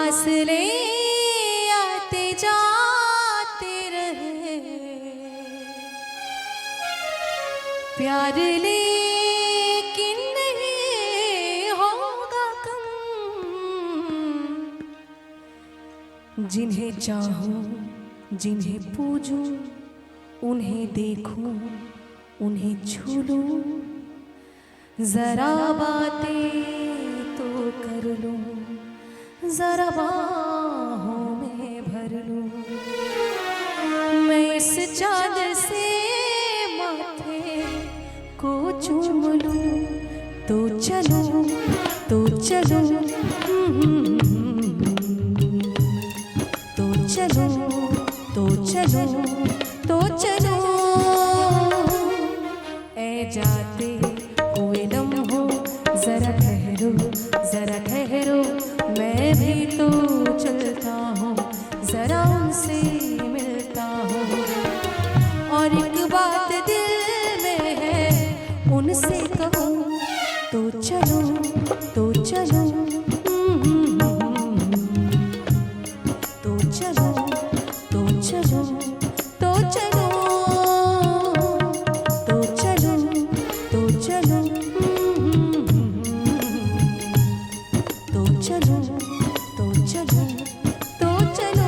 फासले आते जाते रहे, प्यार लेकिन नहीं होगा कम। जिन्हें चाहूं जिन्हें पूजूं, उन्हें देखूं उन्हें छू लूं, जरा बातें तो कर लूं, जरा बाहों में भर लूं। मैं इस चादर से माथे को चूम लूं, तो चलो तो चलो, तो चलो तो चलो, तो चलो। ऐ जाते हुए लम्हों जरा ठहरो, जरा ठहरो, मैं भी तो चलता हूँ, जरा उनसे मिलता हूँ। और एक बात दिल में है उनसे कहूँ, तो चलो तो चलो, तो चलो तो चलो, तो चलो, तो चलो तो चलो, तो चलो तो चलो, तो चलो।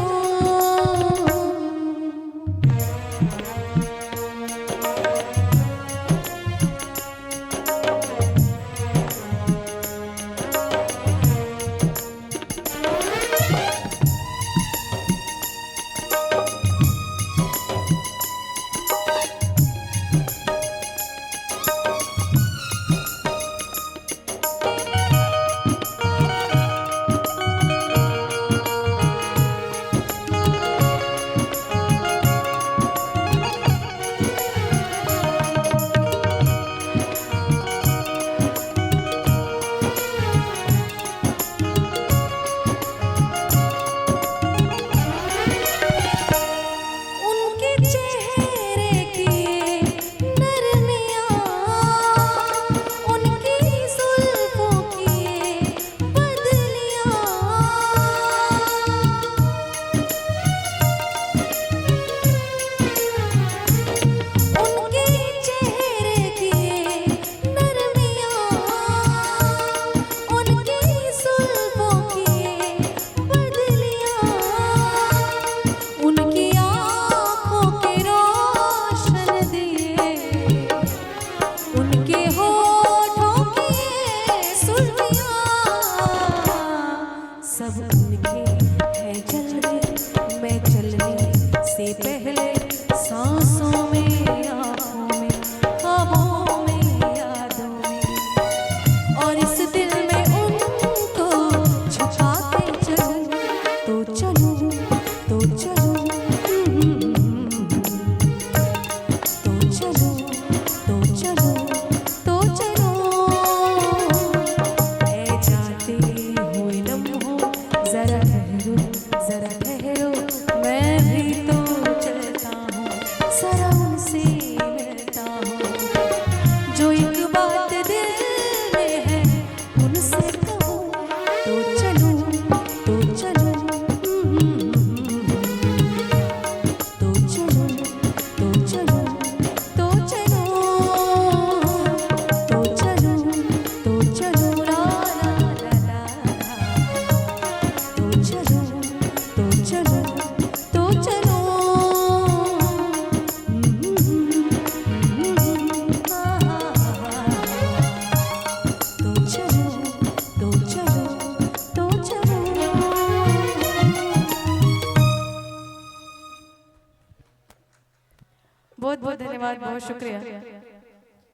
सब उनके है जलने, मैं चलने से पहले सांसों में, आँखों में, ख्वाबों में, यादों में। और इस दिल में उनको छुपाते चलूं, तो चलूं तो चलूं, तो चलूं तो चलूं, तो चलूं। ऐ जाते हुए लम्हों जरा ठहरो, जरा ठहरो, मैं भी तो चलता हूँ, जरा उनसे मिलता हूँ। जो एक बात दिल में है उनसे कहूँ, तो चलूं तो चलूं, तो चलूं तो चलूं, तो चलूं, तो चलूं तो चलूं, ला ला ला ला, तो चलूं तो चलूं, तो चलूं। तो चलूं तो चलूं, तो चलूं। बहुत बहुत धन्यवाद, बहुत शुक्रिया।